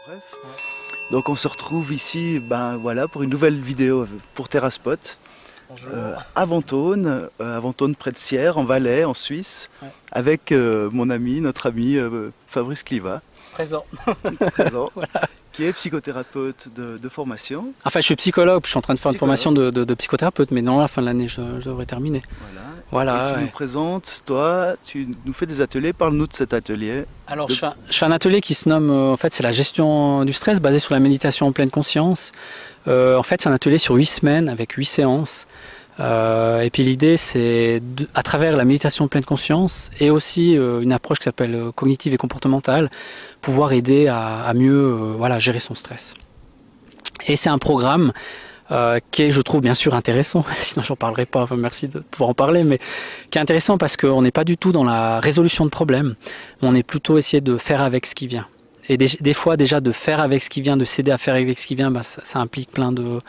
Bref. Donc on se retrouve ici voilà, pour une nouvelle vidéo pour TerraSpot. À Ventône, près de Sierre, en Valais, en Suisse, avec mon ami, notre ami Fabrice Cliva. Présent. Présent. Voilà. Qui est psychothérapeute de formation. Enfin, je suis psychologue, je suis en train de faire une formation de psychothérapeute, mais non, à la fin de l'année, je devrais terminer. Voilà. Et tu nous présentes, toi, tu nous fais des ateliers, parle-nous de cet atelier. Alors, je fais un atelier qui se nomme, en fait, c'est la gestion du stress, basé sur la méditation en pleine conscience. En fait, c'est un atelier sur 8 semaines, avec 8 séances. Et puis l'idée, c'est à travers la méditation en pleine conscience et aussi une approche qui s'appelle cognitive et comportementale, pouvoir aider à mieux gérer son stress. Et c'est un programme qui est, je trouve, bien sûr intéressant, sinon j'en parlerai pas, enfin merci de pouvoir en parler, mais qui est intéressant parce qu'on n'est pas du tout dans la résolution de problèmes, on est plutôt essayer de faire avec ce qui vient. Et des fois déjà de faire avec ce qui vient, de s'aider à faire avec ce qui vient, ça implique plein de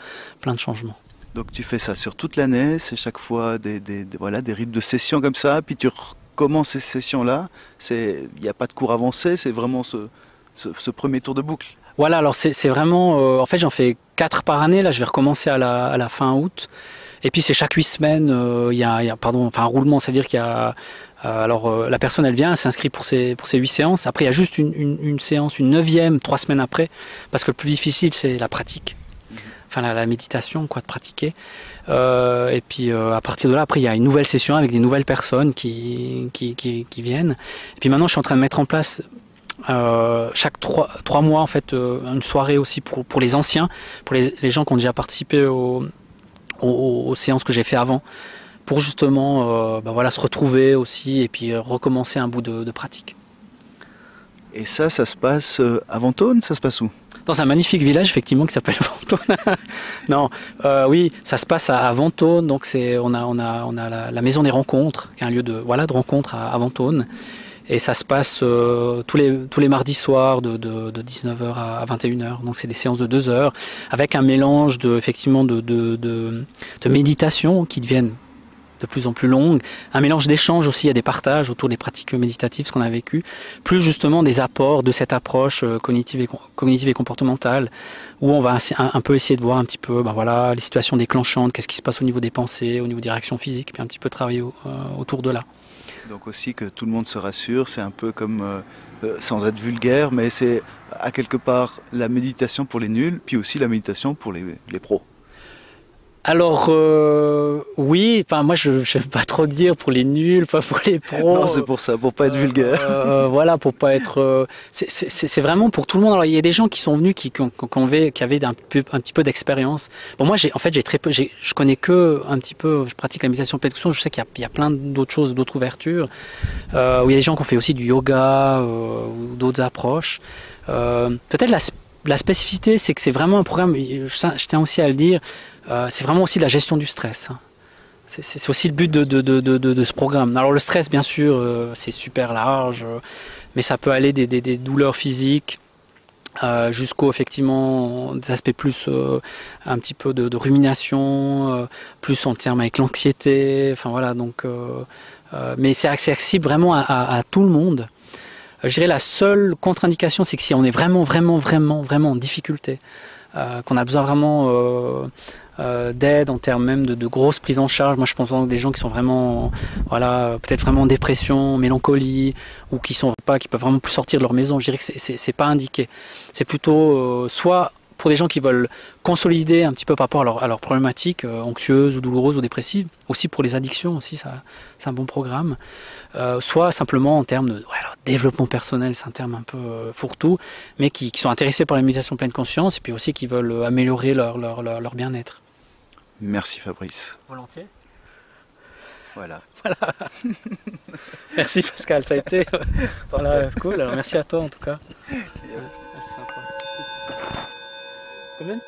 changements. Donc tu fais ça sur toute l'année, c'est chaque fois des rythmes de sessions comme ça, puis tu recommences ces sessions-là, il n'y a pas de cours avancé, c'est vraiment ce premier tour de boucle. Voilà, alors c'est vraiment, en fait j'en fais 4 par année, là je vais recommencer à la fin août, et puis c'est chaque 8 semaines, il y a un roulement, c'est-à-dire qu'il y a, la personne elle vient, elle s'inscrit pour ces 8 séances, après il y a juste une séance, une 9e, 3 semaines après, parce que le plus difficile c'est la pratique. Enfin la méditation, de pratiquer. Et puis à partir de là, après il y a une nouvelle session avec des nouvelles personnes qui viennent. Et puis maintenant je suis en train de mettre en place chaque 3 mois en fait une soirée aussi pour les anciens, pour les gens qui ont déjà participé aux séances que j'ai fait avant, pour justement se retrouver aussi et puis recommencer un bout de pratique. Et ça se passe à Ventône, ça se passe où? Dans un magnifique village effectivement qui s'appelle Ventône. Non, oui, ça se passe à Ventône, donc on a la maison des rencontres, qui est un lieu de rencontre à Ventône, et ça se passe tous les mardis soirs de 19h à 21h, donc c'est des séances de 2 heures, avec un mélange de méditation qui deviennent de plus en plus longue, un mélange d'échanges aussi, il y a des partages autour des pratiques méditatives, ce qu'on a vécu, plus justement des apports de cette approche cognitive et comportementale, où on va un peu essayer de voir un petit peu les situations déclenchantes, qu'est-ce qui se passe au niveau des pensées, au niveau des réactions physiques, puis un petit peu travailler autour de là. Donc aussi que tout le monde se rassure, c'est un peu comme, sans être vulgaire, mais c'est à quelque part la méditation pour les nuls, puis aussi la méditation pour les pros. Alors oui, enfin moi je n'aime pas trop dire pour les nuls, pas pour les pros. Non, c'est pour ça, pour pas être vulgaire. Voilà, pour pas être. C'est vraiment pour tout le monde. Alors il y a des gens qui sont venus qui avaient un petit peu d'expérience. Bon moi j'ai très peu, je connais que un petit peu. Je pratique la méditation pleine conscience. Je sais qu'il y a plein d'autres choses, d'autres ouvertures. Où il y a des gens qui ont fait aussi du yoga ou d'autres approches. Peut-être la spécificité, c'est que c'est vraiment un programme. Je tiens aussi à le dire. C'est vraiment aussi la gestion du stress. C'est aussi le but de ce programme. Alors le stress, bien sûr, c'est super large, mais ça peut aller des douleurs physiques jusqu'au effectivement des aspects plus un petit peu de rumination, plus en termes avec l'anxiété. Enfin voilà, donc mais c'est accessible vraiment à tout le monde. Je dirais la seule contre-indication, c'est que si on est vraiment en difficulté, qu'on a besoin vraiment d'aide en termes même de grosses prises en charge. Moi je pense à des gens qui sont vraiment peut-être vraiment en dépression, mélancolie, ou qui peuvent vraiment plus sortir de leur maison. Je dirais que c'est pas indiqué. C'est plutôt soit pour des gens qui veulent consolider un petit peu par rapport à leurs problématiques anxieuses ou douloureuses ou dépressives, aussi pour les addictions aussi, c'est un bon programme, soit simplement en termes de développement personnel, c'est un terme un peu fourre-tout, mais qui sont intéressés par la méditation pleine conscience et puis aussi qui veulent améliorer leur bien-être. Merci Fabrice. Volontiers. Voilà. Merci Pascal, ça a été cool. Alors merci à toi en tout cas. C'est sympa. Combien